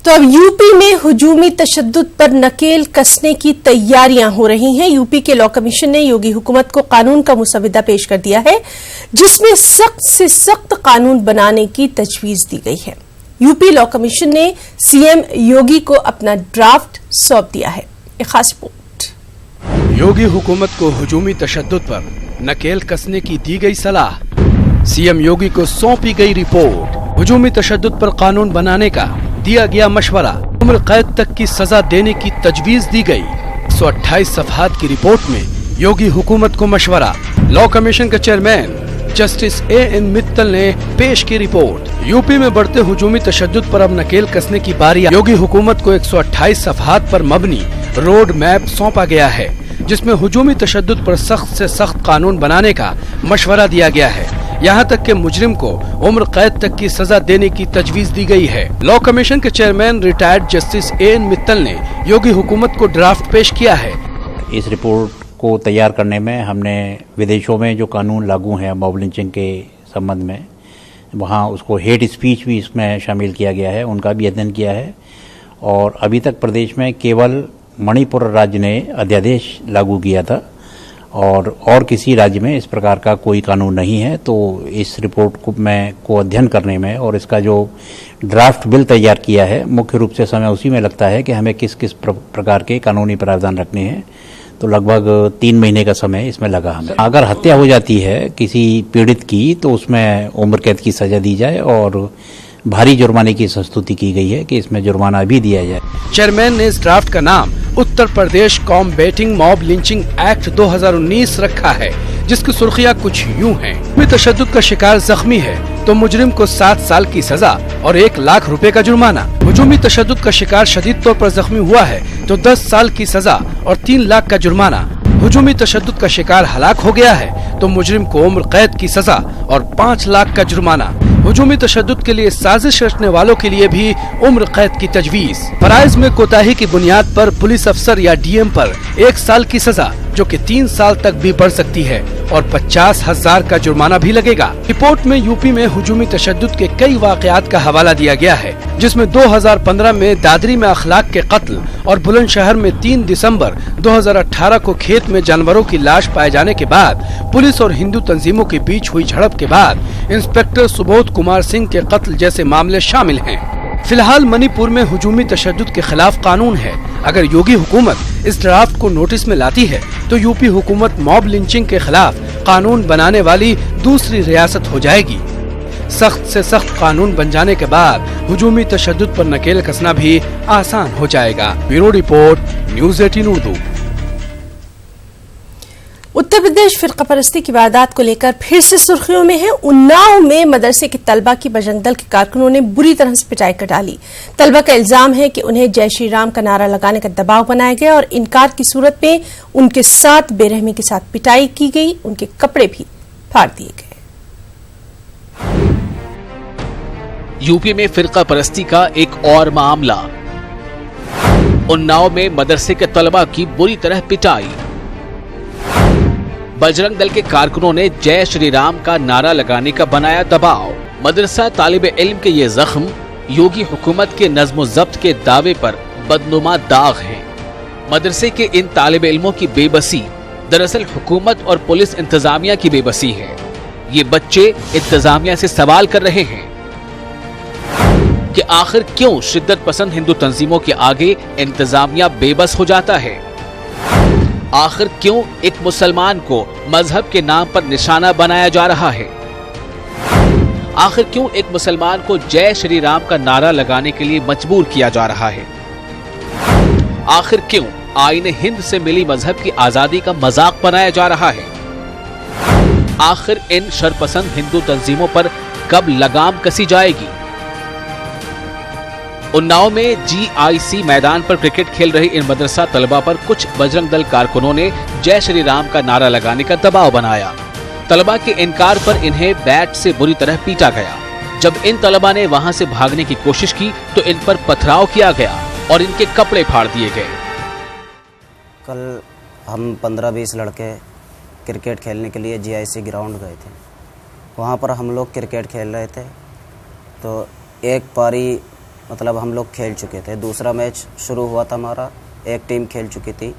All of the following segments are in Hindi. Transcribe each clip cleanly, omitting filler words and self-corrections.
तो अब यूपी में हुजूमी तशद्दुद पर नकेल कसने की तैयारियां हो रही हैं। यूपी के लॉ कमीशन ने योगी हुकूमत को कानून का मुसविदा पेश कर दिया है, जिसमें सख्त से सख्त कानून बनाने की तजवीज दी गई है। यूपी लॉ कमीशन ने सीएम योगी को अपना ड्राफ्ट सौंप दिया है। एक खास रिपोर्ट। योगी हुकूमत को हुजूमी तशद्दुद पर नकेल कसने की दी गई सलाह। सीएम योगी को सौंपी गई रिपोर्ट। हुजूमी तशद्दुद पर कानून बनाने का दिया गया मशवरा। उम्र कैद तक की सजा देने की तजवीज दी गई। 128 सफहात की रिपोर्ट में योगी हुकूमत को मशवरा। लॉ कमीशन के चेयरमैन जस्टिस एएन मित्तल ने पेश की रिपोर्ट। यूपी में बढ़ते हुजूमी तशद्दुद पर अब नकेल कसने की बारी। योगी हुकूमत को 128 सफहात पर मबनी रोड मैप सौंपा गया है, जिसमें हुजूमी तशद्दुद पर सख्त से सख्त कानून बनाने का मशवरा दिया गया है। यहाँ तक के मुजरिम को उम्र कैद तक की सजा देने की तजवीज दी गई है। लॉ कमीशन के chairman retired justice A N Mittal ने योगी हुकूमत को ड्राफ्ट पेश किया है। इस रिपोर्ट को तैयार करने में हमने विदेशों में जो कानून लागू हैं मॉब लिंचिंग के संबंध में, वहाँ उसको हेट स्पीच भी इसमें शामिल किया गया है, उनका भी अध्ययन किया है। और अभी तक प्रदेश में केवल मणिपुर राज्य ने अध्यादेश लागू किया था और किसी राज्य में इस प्रकार का कोई कानून नहीं है। तो इस रिपोर्ट को अध्ययन करने में और इसका जो ड्राफ्ट बिल तैयार किया है, मुख्य रूप से समय उसी में लगता है कि हमें किस किस प्रकार के कानूनी प्रावधान रखने हैं। तो लगभग 3 महीने का समय इसमें लगा हमें। अगर हत्या हो जाती है किसी पीड़ित की तो उसमें उम्र कैद की सजा दी जाए और भारी जुर्माने की संस्तुति की गई है कि इसमें जुर्माना भी दिया जाए। चेयरमैन ने इस ड्राफ्ट का नाम Uttar Pradesh combating mob lynching act 2019 रखा है, जिसकी सुर्खियां कुछ यूं हैं। तशद्दुद का शिकार जख्मी है तो मुजरिम को 7 साल की सजा और 1 लाख रुपए का जुर्माना। हुजूमी तशद्दुद का शिकार शदीद तौर पर जख्मी हुआ है तो 10 साल की सजा और 3 लाख का जुर्माना। हुजूमी तशद्दुद का शिकार हलाक हो गया है तो मुजरिम को उम्र कैद की सजा और 5 लाख का जुर्माना। हुजूमी तशद्दुद के लिए साजिश रचने वालों के लिए भी उम्र कैद की तजवीज। फराइज में कोताही की बुनियाद पर पुलिस अफसर या डीएम पर 1 साल की सजा, जो कि 3 साल तक भी बढ़ सकती है, और 50,000 का जुर्माना भी लगेगा। रिपोर्ट में यूपी में हुजूमी तशद्दुद के कई वाकयात का हवाला दिया गया है, जिसमें 2015 में दादरी में अखलाक के कत्ल और बुलंदशहर में 3 दिसंबर 2018 को खेत में जानवरों की लाश पाए जाने के बाद पुलिस और हिंदू तंजीमों के बीच हुई झड़प के बाद इंस्पेक्टर सुबोध कुमार सिंह के कत्ल जैसे मामले शामिल हैं। फिलहाल मणिपुर में हुजूमी तशद्दुद के खिलाफ कानून है। अगर योगी हुकूमत इस ड्राफ्ट को नोटिस में लाती है तो यूपी हुकूमत मॉब लिंचिंग के खिलाफ कानून बनाने वाली दूसरी रियासत हो जाएगी। सख्त से सख्त कानून बन जाने के बाद हुजूमी तशद्दुद पर नकेल कसना भी आसान हो जाएगा। Bureau report, news 18 Urdu. Uttar Pradesh फिरका परस्ती की वारदात को लेकर फिर से सुर्खियों में है। उन्नाव में मदरसे के तलबा की बजरंग दल के कारकुनों ने बुरी तरह से पिटाई कर डाली। तलबा का इल्जाम है कि उन्हें जय श्री राम का नारा लगाने का दबाव बनाया गया और इनकार की सूरत में उनके साथ बेरहमी के साथ पिटाई की गई। उनके कपड़े भी फाड़ दिए गए। यूपी में फिरका परस्ती का एक और मामला। उन्नाव में मदरसे के तलबा की बुरी तरह पिटाई। बजरंग दल के कारकुनों ने जय श्री राम का नारा लगाने का बनाया दबाव। मदरसा तालिबे इल्म के ये जख्म योगी हुकूमत के नज्म ज़ब्त के दावे पर बदनुमा दाग हैं। मदरसे के इन तालिबे इल्मों की बेबसी दरअसल हुकूमत और पुलिस इंतजामिया की बेबसी है। ये बच्चे इंतजामिया से सवाल कर रहे हैं कि आखिर क्यों शिद्दत पसंद हिंदू तंजीमों के आगे इंतजामिया बेबस हो जाता है। आखिर क्यों एक मुसलमान को मजहब के नाम पर निशाना बनाया जा रहा है। आखिर क्यों एक मुसलमान को जय श्री राम का नारा लगाने के लिए मजबूर किया जा रहा है। आखिर क्यों आईने हिंद से मिली मजहब की आजादी का मजाक बनाया जा रहा है। आखिर इन शरपसंद हिंदू तंजीमों पर कब लगाम कसी जाएगी। उन्नाव में जीआईसी मैदान पर क्रिकेट खेल रही इन मदरसा तलबा पर कुछ बजरंग दल कारकुनों ने जय श्री राम का नारा लगाने का दबाव बनाया। तलबा के इनकार पर इन्हें बैट से बुरी तरह पीटा गया। जब इन तलबा ने वहां से भागने की कोशिश की तो इन पर पथराव किया गया और इनके कपड़े फाड़ दिए गए। कल हम 15-20 लड़के क्रिकेट खेलने के लिए जीआईसी ग्राउंड गए थे। वहाँ पर हम लोग क्रिकेट खेल रहे थे तो एक पारी मतलब हम लोग खेल चुके थे। दूसरा मैच शुरू हुआ था हमारा, एक टीम खेल चुकी थी।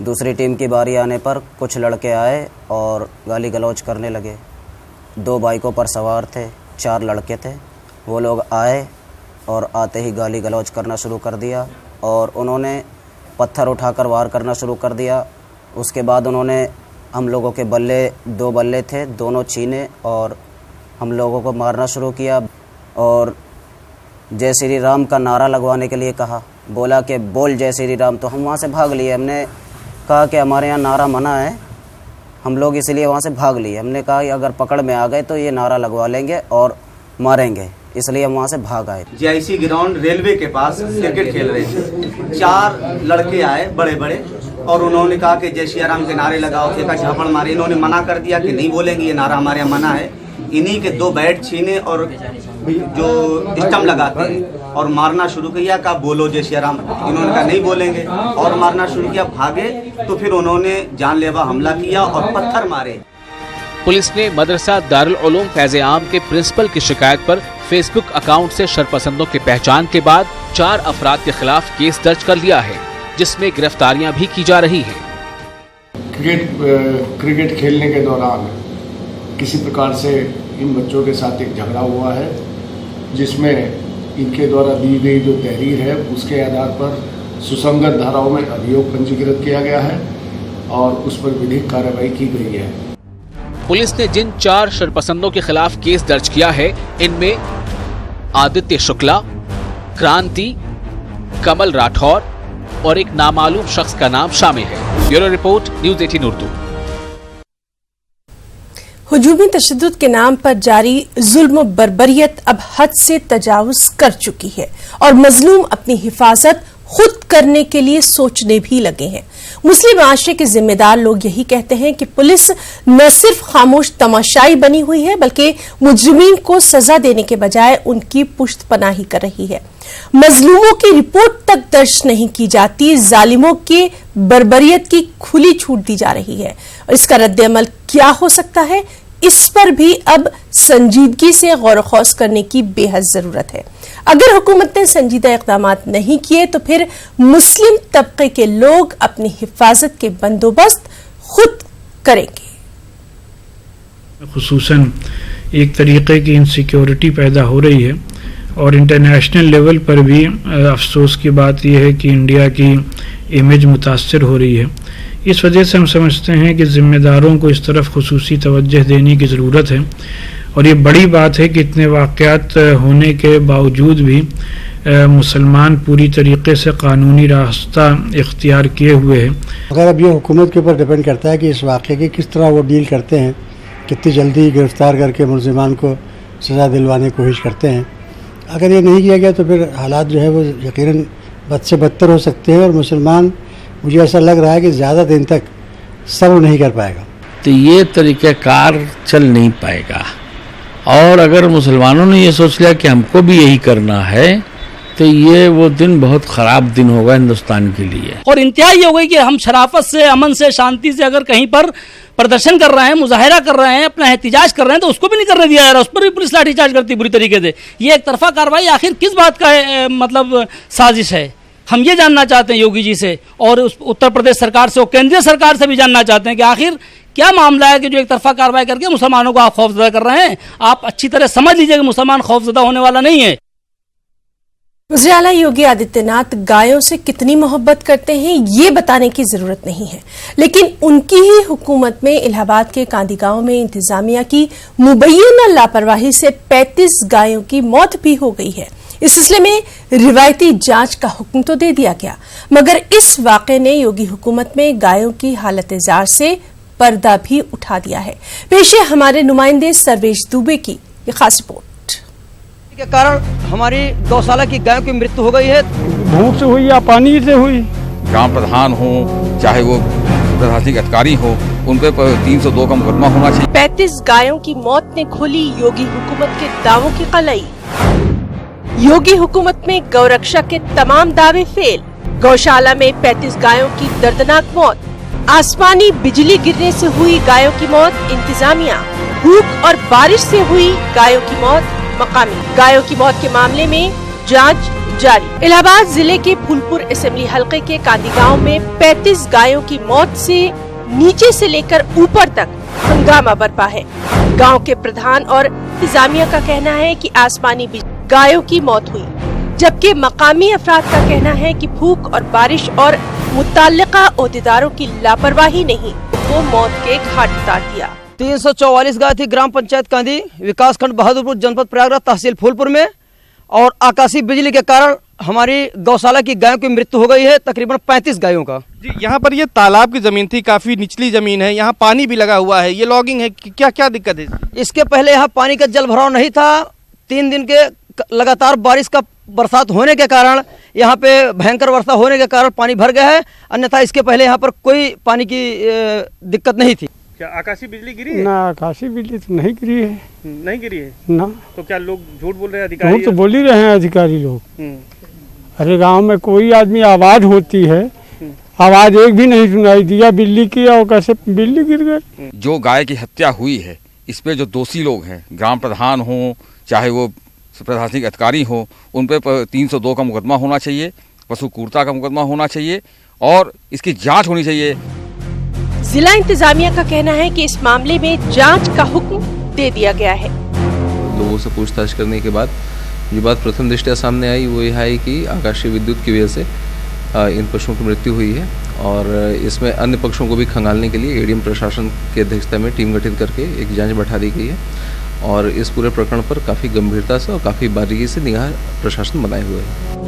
दूसरी टीम की बारी आने पर कुछ लड़के आए और गाली गलौज करने लगे। 2 बाइकों पर सवार थे, 4 लड़के थे। वो लोग आए और आते ही गाली गलौज करना शुरू कर दिया और उन्होंने पत्थर उठाकर वार करना शुरू कर दिया। उसके बाद उन्होंने हम लोगों के बल्ले, 2 बल्ले थे, दोनों छीने और हम लोगों को मारना शुरू किया और जय श्री राम का नारा लगवाने के लिए कहा। बोला कि बोल जय श्री राम। तो हम वहाँ से भाग लिए। हमने कहा कि हमारे यहाँ नारा मना है, हम लोग इसलिए वहाँ से भाग लिए। हमने कहा कि अगर पकड़ में आ गए तो ये नारा लगवा लेंगे और मारेंगे, इसलिए हम वहाँ से भाग आए। जीआईसी ग्राउंड रेलवे के पास क्रिकेट खेल रहे थे। 4 लड़के आए बड़े बड़े और उन्होंने कहा कि जय श्री राम के नारे लगाओ, फेंका, झापड़ मारे। इन्होंने मना कर दिया कि नहीं बोलेंगे, ये नारा हमारे यहाँ मना है। इन्हीं के 2 बैट छीने और जो स्टंप लगाते हैं और मारना शुरू किया। कहा बोलो जय श्री राम। इन्होंने कहा नहीं बोलेंगे और मारना शुरू किया। भागे तो फिर उन्होंने जानलेवा हमला किया और पत्थर मारे। पुलिस ने मदरसा दारुल उलूम फैज़ आम के प्रिंसिपल की शिकायत पर फेसबुक अकाउंट से शरपसंदों की पहचान के बाद 4 अफराद के खिलाफ केस दर्ज कर लिया है, जिसमें गिरफ्तारियां भी की जा रही हैं। क्रिकेट खेलने के दौरान किसी प्रकार से इन बच्चों के साथ एक झगड़ा हुआ है, जिसमें इनके द्वारा दी गई जो तहरीर है उसके आधार पर सुसंगत धाराओं में अभियोग पंजीकृत किया गया है और उस पर विधिक कार्रवाई की गई है। पुलिस ने जिन 4 शरपसंदों के खिलाफ केस दर्ज किया है, इनमें आदित्य शुक्ला, क्रांति, कमल राठौर और एक नामालूम शख्स का नाम शामिल है। Bureau report, news 18 Urdu. हुजूमी तशद्दुद के नाम पर जारी जुल्म बर्बरियत अब हद से तजावुज कर चुकी है और मजलूम अपनी हिफाजत खुद करने के लिए सोचने भी लगे हैं। मुस्लिम माशरे के जिम्मेदार लोग यही कहते हैं कि पुलिस न सिर्फ खामोश तमाशाई बनी हुई है, बल्कि मुजरिमीन को सजा देने के बजाय उनकी पुश्तपनाही कर रही है। मजलूमों की रिपोर्ट तक दर्ज नहीं की जाती, जालिमों के बर्बरियत की खुली छूट दी जा रही है। और इसका रद्द-ए-अमल क्या हो सकता है, इस पर भी अब संजीदगी से गौर खौस करने की बेहद जरूरत है। अगर हुकूमत ने संजीदा इकदाम नहीं किए तो फिर मुस्लिम तबके के लोग अपनी हिफाजत के बंदोबस्त खुद करेंगे। खुसूसन एक तरीके की इनसिक्योरिटी पैदा हो रही है और इंटरनेशनल लेवल पर भी अफसोस की बात यह है कि इंडिया की इमेज मुतासर हो रही है। इस वजह से हम समझते हैं कि ज़िम्मेदारों को इस तरफ खुसूसी तवज्जो देने की ज़रूरत है और ये बड़ी बात है कि इतने वाक़यात होने के बावजूद भी मुसलमान पूरी तरीके से कानूनी रास्ता इख्तियार किए हुए हैं। अगर अब ये हुकूमत के ऊपर डिपेंड करता है कि इस वाक़े की किस तरह वो डील करते हैं, कितनी जल्दी गिरफ़्तार करके मुलज़िमान को सज़ा दिलवाने की कोशिश करते हैं। अगर ये नहीं किया गया तो फिर हालात जो है वो यकीनन बद से बदतर हो सकते हैं और मुसलमान, मुझे ऐसा लग रहा है कि ज़्यादा दिन तक सब्र नहीं कर पाएगा। तो ये तरीक़ाकार चल नहीं पाएगा और अगर मुसलमानों ने ये सोच लिया कि हमको भी यही करना है तो ये वो दिन बहुत ख़राब दिन होगा हिंदुस्तान के लिए। और इंतहा ये हो गई कि हम शराफत से, अमन से, शांति से अगर कहीं पर प्रदर्शन कर रहे हैं, मुजाहिरा कर रहे हैं, अपना एहतिजाज कर रहे हैं तो उसको भी नहीं करने दिया जा रहा, उस पर भी पुलिस लाठीचार्ज करती बुरी तरीके से। ये एक तरफा कार्रवाई आखिर किस बात का है, मतलब साजिश है? हम ये जानना चाहते हैं योगी जी से और उत्तर प्रदेश सरकार से और केंद्रीय सरकार से भी जानना चाहते हैं कि आखिर क्या मामला है कि जो एक तरफा कार्रवाई करके मुसलमानों को आप खौफजदा कर रहे हैं। आप अच्छी तरह समझ लीजिए कि मुसलमान खौफजदा होने वाला नहीं है। वज़ीर आला योगी आदित्यनाथ गायों से कितनी मोहब्बत करते हैं ये बताने की जरूरत नहीं है, लेकिन उनकी ही हुकूमत में इलाहाबाद के कांदी गांव में इंतजामिया की मुबैना लापरवाही से 35 गायों की मौत भी हो गई है। इस सिलसिले में रिवायती जांच का हुक्म तो दे दिया गया, मगर इस वाक़े ने योगी हुकूमत में गायों की हालत-ए-जार से पर्दा भी उठा दिया है। पेश है हमारे नुमाइंदे सर्वेश दुबे की ये खास रिपोर्ट। के कारण हमारी गौशाला की गायों की मृत्यु हो गई है। भूख से हुई या पानी से हुई। ग्राम प्रधान हो चाहे वो प्रशासनिक अधिकारी हो, उन पे 302 का मुकदमा होना चाहिए। 35 गायों की मौत ने खोली योगी हुकूमत के दावों की कलई। योगी हुकूमत में गौरक्षा के तमाम दावे फेल। गौशाला में 35 गायों की दर्दनाक मौत। आसमानी बिजली गिरने से हुई गायों की मौत इंतजामिया। भूख और बारिश से हुई गायों की मौत मकामी। गायों की मौत के मामले में जांच जारी। इलाहाबाद जिले के फूलपुर असेंबली हलके के कांदी गांव में 35 गायों की मौत से नीचे से लेकर ऊपर तक हंगामा बरपा है। गांव के प्रधान और इंतजामिया का कहना है कि आसमानी गायों की मौत हुई, जबकि मकामी अफराद का कहना है कि भूख और बारिश और मुतल्लिका ओहदेदारों की लापरवाही ने ही वो मौत के घाट उतार दिया। 344 गाय थी ग्राम पंचायत कांदी, विकास खंड बहादुरपुर, जनपद प्रयागराज, तहसील फूलपुर में। और आकाशीय बिजली के कारण हमारी गौशाला की गायों की मृत्यु हो गई है, तकरीबन 35 गायों का। जी, यहाँ पर ये तालाब की जमीन थी, काफी निचली जमीन है, यहाँ पानी भी लगा हुआ है, ये लॉगिंग है, क्या क्या दिक्कत है? इसके पहले यहाँ पानी का जल भराव नहीं था। 3 दिन के लगातार बारिश का बरसात होने के कारण, यहाँ पे भयंकर वर्षा होने के कारण पानी भर गया है, अन्यथा इसके पहले यहाँ पर कोई पानी की दिक्कत नहीं थी। क्या आकाशीय बिजली गिरी है? ना, आकाशीय बिजली तो नहीं गिरी है। नहीं गिरी है ना। तो क्या लोग झूठ बोल रहे हैं अधिकारी? झूठ तो बोल ही रहे हैं अधिकारी लोग। अरे गांव में कोई आदमी आवाज होती है, आवाज एक भी नहीं सुनाई दिया बिजली की, और कैसे बिजली गिर गई। जो गाय की हत्या हुई है, इस पे जो दोषी लोग हैं, ग्राम प्रधान हो चाहे वो प्रशासनिक अधिकारी हो, उन पे 302 का मुकदमा होना चाहिए, पशु क्रूरता का मुकदमा होना चाहिए और इसकी जांच होनी चाहिए। जिला इंतजामिया का कहना है कि इस मामले में जांच का हुक्म दे दिया गया है। लोगों से पूछताछ करने के बाद ये बात प्रथम दृष्टया सामने आई, वो यह है कि आकाशीय विद्युत की वजह से इन पशुओं की मृत्यु हुई है और इसमें अन्य पक्षों को भी खंगालने के लिए एडीएम प्रशासन की अध्यक्षता में टीम गठित करके एक जांच बैठा दी गई है और इस पूरे प्रकरण पर काफ़ी गंभीरता से और काफ़ी बारीकी से निगाह प्रशासन बनाए हुए है।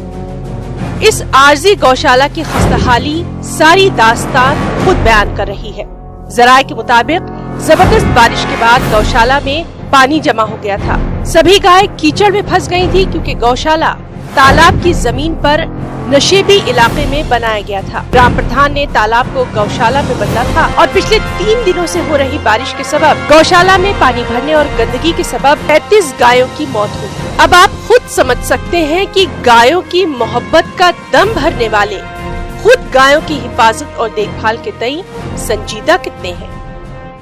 इस आरजी गौशाला की खस्ताहाली सारी दास्तान खुद बयान कर रही है। जराये के मुताबिक जबरदस्त बारिश के बाद गौशाला में पानी जमा हो गया था। सभी गाय कीचड़ में फंस गई थी क्योंकि गौशाला तालाब की जमीन पर नशेबी इलाके में बनाया गया था। ग्राम प्रधान ने तालाब को गौशाला में बदला था और पिछले 3 दिनों से हो रही बारिश के सबब गौशाला में पानी भरने और गंदगी के सबब 35 गायों की मौत हुई। अब आप खुद समझ सकते हैं कि गायों की मोहब्बत का दम भरने वाले खुद गायों की हिफाजत और देखभाल के तई संजीदा कितने हैं।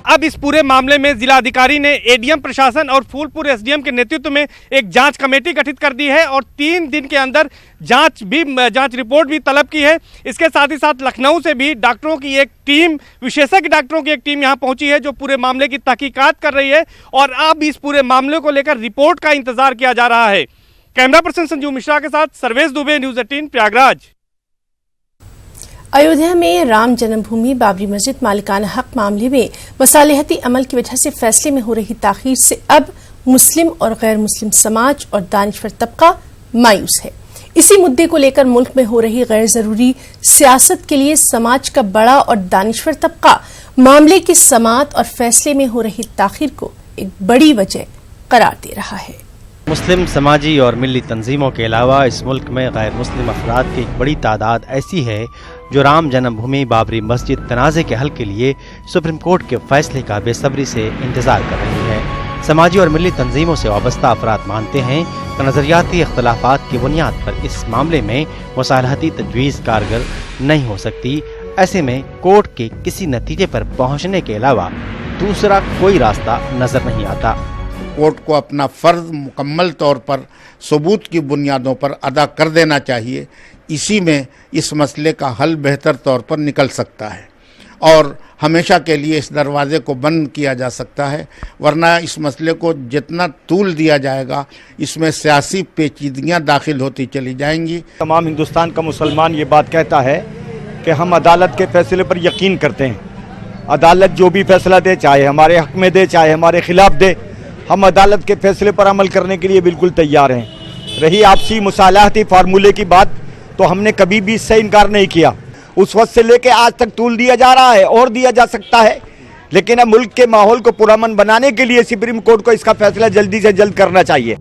अब इस पूरे मामले में जिला अधिकारी ने एडीएम प्रशासन और फूलपुर एसडीएम के नेतृत्व में एक जांच कमेटी गठित कर दी है और 3 दिन के अंदर जांच रिपोर्ट भी तलब की है। इसके साथ ही साथ लखनऊ से भी डॉक्टरों की एक टीम, विशेषज्ञ डॉक्टरों की एक टीम यहां पहुंची है जो पूरे मामले की तहकीकात कर रही है और अब इस पूरे मामले को लेकर रिपोर्ट का इंतजार किया जा रहा है। कैमरा पर्सन संजीव मिश्रा के साथ सर्वेश दुबे, न्यूज़ 18 प्रयागराज। अयोध्या में राम जन्मभूमि बाबरी मस्जिद मालिकाना हक मामले में मसालेहती अमल की वजह से फैसले में हो रही ताखीर से अब मुस्लिम और गैर मुस्लिम समाज और दानिशवर तबका मायूस है। इसी मुद्दे को लेकर मुल्क में हो रही गैर जरूरी सियासत के लिए समाज का बड़ा और दानिशवर तबका मामले की समाअत और फैसले में हो रही ताखीर को एक बड़ी वजह करार दे रहा है। मुस्लिम समाजी और मिली तंजीमों के अलावा इस मुल्क में गैर मुस्लिम अफराद की एक बड़ी तादाद ऐसी है जो राम जन्मभूमि बाबरी मस्जिद तनाज़े के हल के लिए सुप्रीम कोर्ट के फैसले का बेसब्री से इंतजार कर रही है। समाजी और मिली तंजीमों से वाबस्ता अफराद मानते हैं कि नज़रियाती इख्तलाफात की बुनियाद पर इस मामले में मुसालहती तजवीज़ कारगर नहीं हो सकती। ऐसे में कोर्ट के किसी नतीजे पर पहुँचने के अलावा दूसरा कोई रास्ता नजर नहीं आता। कोर्ट को अपना फ़र्ज मुकम्मल तौर पर सबूत की बुनियादों पर अदा कर देना चाहिए। इसी में इस मसले का हल बेहतर तौर पर निकल सकता है और हमेशा के लिए इस दरवाज़े को बंद किया जा सकता है, वरना इस मसले को जितना तूल दिया जाएगा इसमें सियासी पेचीदगियाँ दाखिल होती चली जाएंगी। तमाम हिंदुस्तान का मुसलमान ये बात कहता है कि हम अदालत के फैसले पर यकीन करते हैं। अदालत जो भी फैसला दे, चाहे हमारे हक में दे चाहे हमारे खिलाफ दे, हम अदालत के फैसले पर अमल करने के लिए बिल्कुल तैयार हैं। रही आपसी मुसालहती फार्मूले की बात, तो हमने कभी भी इससे इनकार नहीं किया। उस वक्त से लेके आज तक तूल दिया जा रहा है और दिया जा सकता है, लेकिन अब मुल्क के माहौल को पुरअमन बनाने के लिए सुप्रीम कोर्ट को इसका फैसला जल्दी से जल्द करना चाहिए।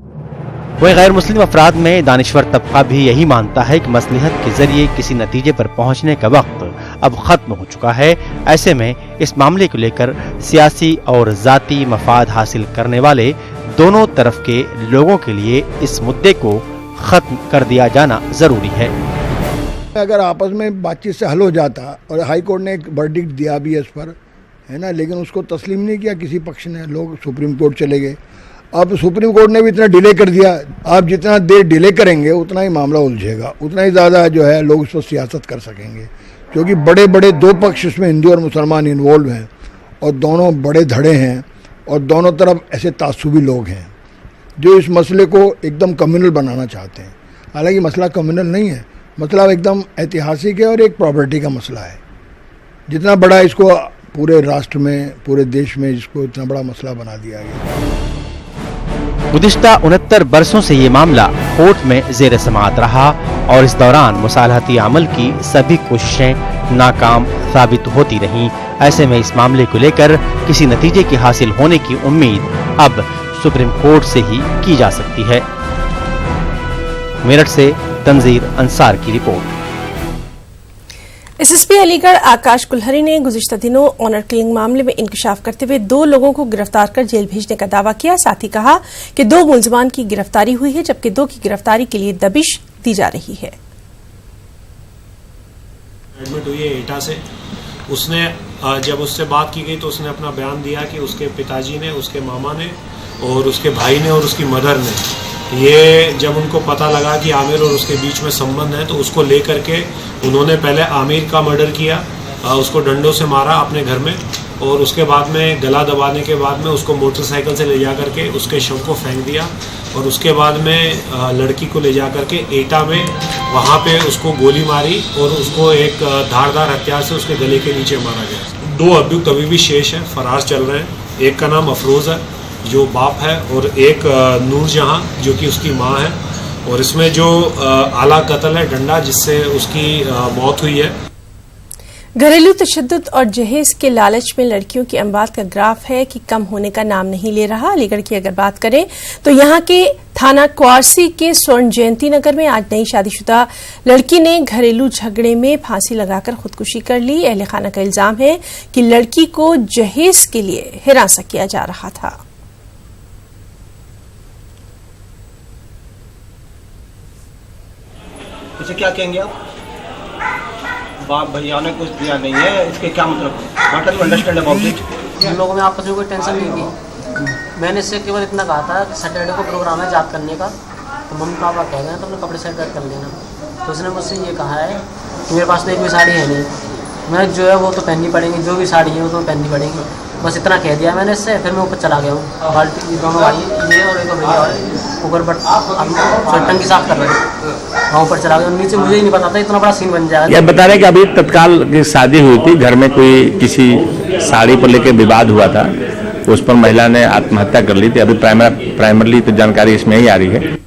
वही गैर मुस्लिम अफराद में दानिशवर तबका भी यही मानता है कि मसलिहत के जरिए किसी नतीजे पर पहुंचने का वक्त अब खत्म हो चुका है। ऐसे में इस मामले को लेकर सियासी और जाती मफाद हासिल करने वाले दोनों तरफ के लोगों के लिए इस मुद्दे को खत्म कर दिया जाना जरूरी है। अगर आपस में बातचीत से हल हो जाता, और हाई कोर्ट ने एक वर्डिक्ट दिया भी है इस पर, है ना, लेकिन उसको तस्लीम नहीं किया किसी पक्ष ने, लोग सुप्रीम कोर्ट चले गए। अब सुप्रीम कोर्ट ने भी इतना डिले कर दिया, आप जितना देर डिले करेंगे उतना ही मामला उलझेगा, उतना ही ज़्यादा जो है लोग इस पर सियासत कर सकेंगे, क्योंकि बड़े बड़े दो पक्ष इसमें हिंदू और मुसलमान इन्वॉल्व हैं और दोनों बड़े धड़े हैं और दोनों तरफ ऐसे तासुबी लोग हैं जो इस मसले को एकदम कम्युनल बनाना चाहते हैं। हालांकि मसला कम्युनल नहीं है, मसला एकदम ऐतिहासिक है और एक प्रॉपर्टी का मसला है। जितना बड़ा इसको पूरे राष्ट्र में, पूरे देश में इसको इतना बड़ा मसला बना दिया गया। गुज़िश्ता 69 बरसों से ये मामला कोर्ट में ज़ेर समाअत रहा और इस दौरान मुसालहती अमल की सभी कोशिशें नाकाम साबित होती रहीं। ऐसे में इस मामले को लेकर किसी नतीजे के हासिल होने की उम्मीद अब सुप्रीम कोर्ट से ही की जा सकती है। मेरठ से तंजीर अंसार की रिपोर्ट। एसएसपी अलीगढ़ आकाश कुल्हरी ने गुज़िश्ता दिनों ऑनर किलिंग मामले में इंकशाफ करते हुए 2 लोगों को गिरफ्तार कर जेल भेजने का दावा किया। साथ ही कहा कि 2 मुलजमान की गिरफ्तारी हुई है, जबकि 2 की गिरफ्तारी के लिए दबिश दी जा रही है। एडमिट हुई है एटा से। उसने जब उससे बात की गई तो उसने अपना बयान दिया कि उसके पिताजी ने, उसके मामा ने और उसके भाई ने और उसकी मदर ने, ये जब उनको पता लगा कि आमिर और उसके बीच में संबंध है तो उसको लेकर के उन्होंने पहले आमिर का मर्डर किया, उसको डंडों से मारा अपने घर में और उसके बाद में गला दबाने के बाद में उसको मोटरसाइकिल से ले जा करके उसके शव को फेंक दिया और उसके बाद में लड़की को ले जा करके एटा में वहाँ पे उसको गोली मारी और उसको एक धारदार हथियार से उसके गले के नीचे मारा गया। 2 अभियुक्त अभी भी शेष हैं, फरार चल रहे हैं। एक का नाम अफरोज़ है जो बाप है और एक नूरजहां जो कि उसकी माँ है और इसमें जो आला कत्ल है डंडा जिससे उसकी मौत हुई है। घरेलू तशद्दुद और जहेज के लालच में लड़कियों की अमवात का ग्राफ है कि कम होने का नाम नहीं ले रहा। अलीगढ़ की अगर बात करें तो यहां के थाना क्वारसी के स्वर्ण जयंती नगर में आज नई शादीशुदा लड़की ने घरेलू झगड़े में फांसी लगाकर खुदकुशी कर ली। अहले खाना का इल्जाम है कि लड़की को जहेज के लिए हिरासा किया जा रहा था। इसे क्या कहेंगे आप? बाप भैया ने कुछ दिया नहीं है, इसके क्या मतलब? What are you understand about it? हम लोगों में आपस में कोई टेंशन नहीं थी। मैंने इससे केवल इतना कहा था कि सैटरडे को प्रोग्राम है जाप करने का, तो मम्मी पापा कह गए तो अपने कपड़े सेट कर लेना। तो उसने मुझसे ये कहा है कि मेरे पास तो एक भी साड़ी है नहीं, मैं जो है वो तो पहननी पड़ेगी, जो भी साड़ी है वो तो पहननी पड़ेगी। बस इतना कह दिया मैंने इससे। फिर मैं ऊपर चला गया हूँ। बाल्टी दोनों भाई ये और एक भैया और ऊपर बट टंकी साफ कर रहे हैं, वहाँ ऊपर चला गया। नीचे मुझे ही नहीं पता था इतना बड़ा सीन बन जाएगा। यह बता रहे कि अभी तत्काल की शादी हुई थी, घर में कोई किसी साड़ी को लेकर विवाद हुआ था, उस पर महिला ने आत्महत्या कर ली थी। अभी प्राइमरली तो जानकारी इसमें ही आ रही है।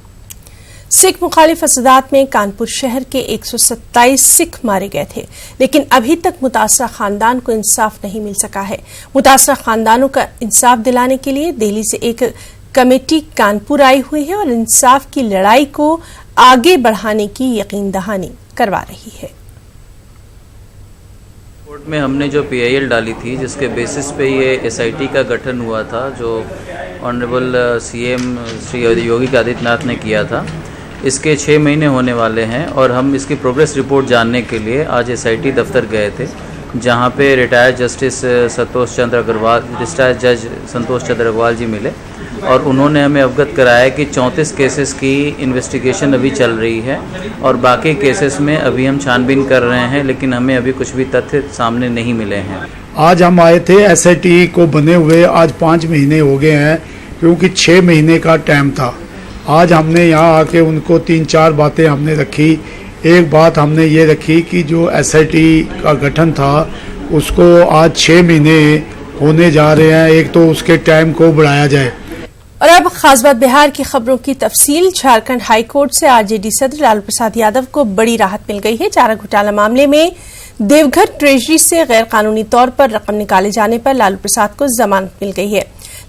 सिख मुखालिफ फसादात में कानपुर शहर के 127 सिख मारे गए थे, लेकिन अभी तक मुतासरा खानदान को इंसाफ नहीं मिल सका है। मुतासरा खानदानों का इंसाफ दिलाने के लिए दिल्ली से एक कमेटी कानपुर आई हुई है और इंसाफ की लड़ाई को आगे बढ़ाने की यकीन दहानी करवा रही है। कोर्ट में हमने जो PIL डाली थी जिसके बेसिस पे ये SIT का गठन हुआ था, जो ऑनरेबल CM श्री योगी आदित्यनाथ ने किया था, इसके 6 महीने होने वाले हैं और हम इसकी प्रोग्रेस रिपोर्ट जानने के लिए आज SIT दफ्तर गए थे, जहां पे रिटायर्ड जस्टिस संतोष चंद्र अग्रवाल जी मिले और उन्होंने हमें अवगत कराया कि 34 केसेस की इन्वेस्टिगेशन अभी चल रही है और बाकी केसेस में अभी हम छानबीन कर रहे हैं, लेकिन हमें अभी कुछ भी तथ्य सामने नहीं मिले हैं। आज हम आए थे, SIT को बने हुए आज 5 महीने हो गए हैं, क्योंकि 6 महीने का टाइम था। आज हमने यहाँ आके उनको 3-4 बातें हमने रखी। एक बात हमने ये रखी कि जो SIT का गठन था उसको आज 6 महीने होने जा रहे हैं, एक तो उसके टाइम को बढ़ाया जाए। और अब खास बात बिहार की खबरों की तफसील। झारखंड हाईकोर्ट से आरजेडी सदर लालू प्रसाद यादव को बड़ी राहत मिल गई है। चारा घोटाला मामले में देवघर ट्रेजरी से गैर कानूनी तौर पर रकम निकाले जाने पर लालू प्रसाद को जमानत मिल गई है।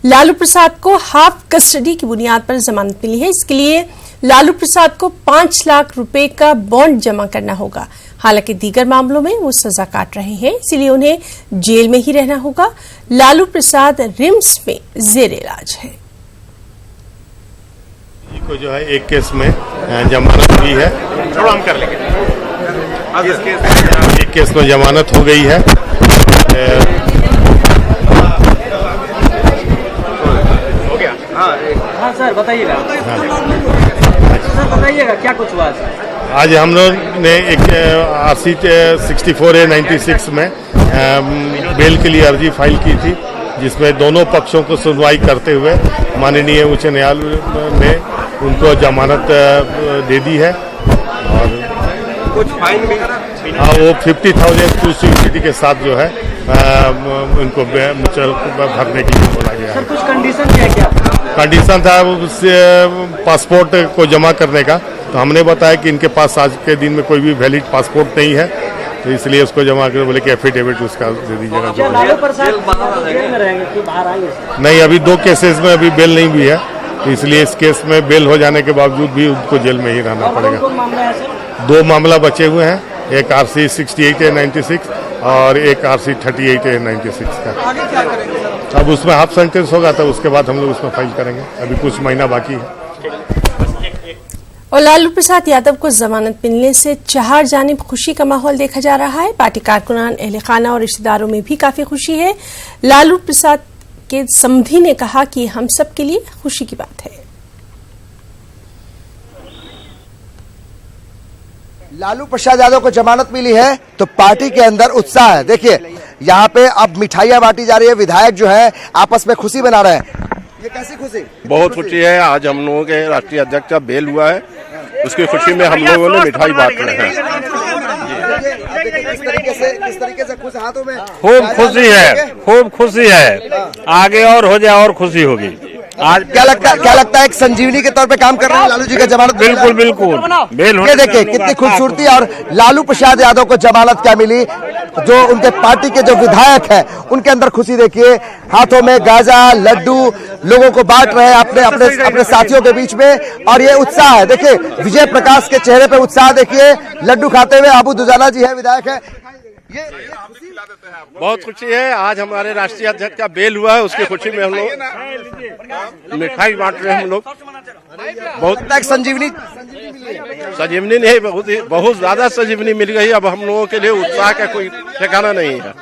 लालू प्रसाद को हाफ कस्टडी की बुनियाद पर जमानत मिली है। इसके लिए लालू प्रसाद को 5 लाख रुपए का बॉन्ड जमा करना होगा। हालांकि दीगर मामलों में वो सजा काट रहे हैं, इसलिए उन्हें जेल में ही रहना होगा। लालू प्रसाद रिम्स में जेर इलाज है। को जो है एक केस में जमानत हुई है, थोड़ा हम कर लेंगे। एक केस में जमानत हो गई है। हो गया, हाँ। सर बताइएगा, सर बताइएगा क्या कुछ हुआ आज हम लोग ने एक RC 64A96 में बेल के लिए अर्जी फाइल की थी, जिसमें दोनों पक्षों को सुनवाई करते हुए माननीय उच्च न्यायालय ने उनको जमानत दे दी है। और कुछ फाइन भी हाँ, वो 50,000 टू सिक्योरिटी के साथ जो है उनको मुचल भरने के लिए बोला गया है। कुछ कंडीशन क्या है क्या? कंडीशन था उससे पासपोर्ट को जमा करने का, तो हमने बताया कि इनके पास आज के दिन में कोई भी वैलिड पासपोर्ट नहीं है, तो इसलिए उसको जमा कर बोले कि एफिडेविट उसका दे दीजिएगा। नहीं, अभी 2 केसेस में अभी बेल नहीं हुई है, तो इसलिए इस केस में बेल हो जाने के बावजूद भी उनको जेल में ही रहना पड़ेगा। 2 मामला बचे हुए हैं, एक RC 68A96 और एक RC 38A96 का। अब उसमें हाफ सेंटेंस होगा तो उसके बाद हम लोग उसमें फाइल करेंगे, अभी कुछ महीना बाकी है। और लालू प्रसाद यादव को जमानत मिलने से चार जानिब खुशी का माहौल देखा जा रहा है। पार्टी कारकुनान, अहले खाना और रिश्तेदारों में भी काफी खुशी है। लालू प्रसाद के समधी ने कहा कि हम सब के लिए खुशी की बात है। लालू प्रसाद यादव को जमानत मिली है तो पार्टी के अंदर उत्साह है। देखिए यहाँ पे अब मिठाइयां बांटी जा रही है, विधायक जो है आपस में खुशी मना रहे हैं। ये कैसी खुशी? बहुत खुशी है। आज हम लोगों के राष्ट्रीय अध्यक्ष का बेल हुआ है, उसकी खुशी में हम लोगों ने मिठाई बांट रहे हैं। किस तरीके से खुश हाथों में खूब खुशी है, खूब खुशी है। आगे और हो जाए और खुशी होगी। आज क्या लगता है एक संजीवनी के तौर पे काम कर रहे हैं लालू जी का जमानत? बिल्कुल बिल्कुल। ये देखिए कितनी खूबसूरती। और लालू प्रसाद यादव को जमानत क्या मिली, जो उनके पार्टी के जो विधायक हैं उनके अंदर खुशी देखिए, हाथों में गाजा लड्डू लोगों को बांट रहे हैं अपने साथियों के बीच में। और ये उत्साह है, देखिए विजय प्रकाश के चेहरे पे उत्साह देखिए, लड्डू खाते हुए। अबू दुजाना जी है, विधायक है। बहुत खुशी है। आज हमारे राष्ट्रीय अध्यक्ष का बेल हुआ है, उसकी खुशी में हम लोग मिठाई बांट रहे हैं। हम लोग बहुत संजीवनी नहीं, बहुत ज्यादा संजीवनी मिल गई। अब हम लोगों के लिए उत्साह का कोई ठिकाना नहीं है।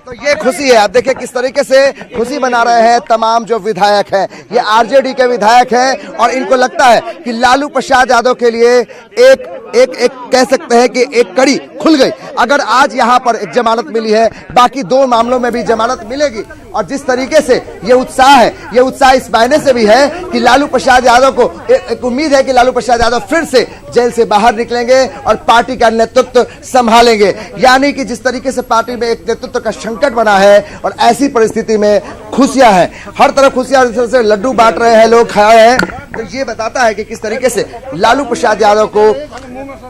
तो ये खुशी है। आप देखिए किस तरीके से खुशी मना रहे हैं तमाम जो विधायक हैं। ये आरजेडी के विधायक हैं और इनको लगता है कि लालू प्रसाद यादव के लिए एक कह सकते हैं कि एक कड़ी खुल गई। अगर आज यहाँ पर एक जमानत मिली है, बाकी 2 मामलों में भी जमानत मिलेगी। और जिस तरीके से ये उत्साह है, ये उत्साह इस मायने से भी है कि लालू प्रसाद यादव को एक उम्मीद है कि लालू प्रसाद यादव फिर से जेल से बाहर निकलेंगे और पार्टी का नेतृत्व संभालेंगे। यानी कि जिस तरीके से पार्टी में एक नेतृत्व का संकट बना है और ऐसी परिस्थिति में खुशियां हैं, हर तरफ खुशियां, से लड्डू बांट रहे हैं, लोग खा रहे हैं। तो ये बताता है कि किस तरीके से लालू प्रसाद यादव को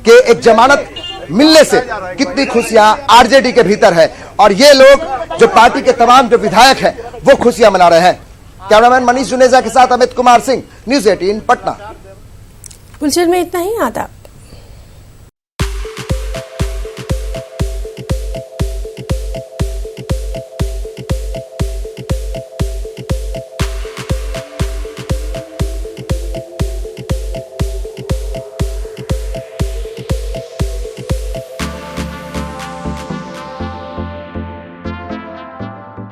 के एक जमानत मिलने से कितनी खुशियां आरजेडी के भीतर है। और ये लोग जो पार्टी के तमाम जो विधायक हैं वो खुशियां मना रहे हैं। कैमरामैन मनीष जुनेजा के साथ अमित कुमार सिंह, न्यूज़ 18 पटना। बुलेटिन में इतना ही। आदाब।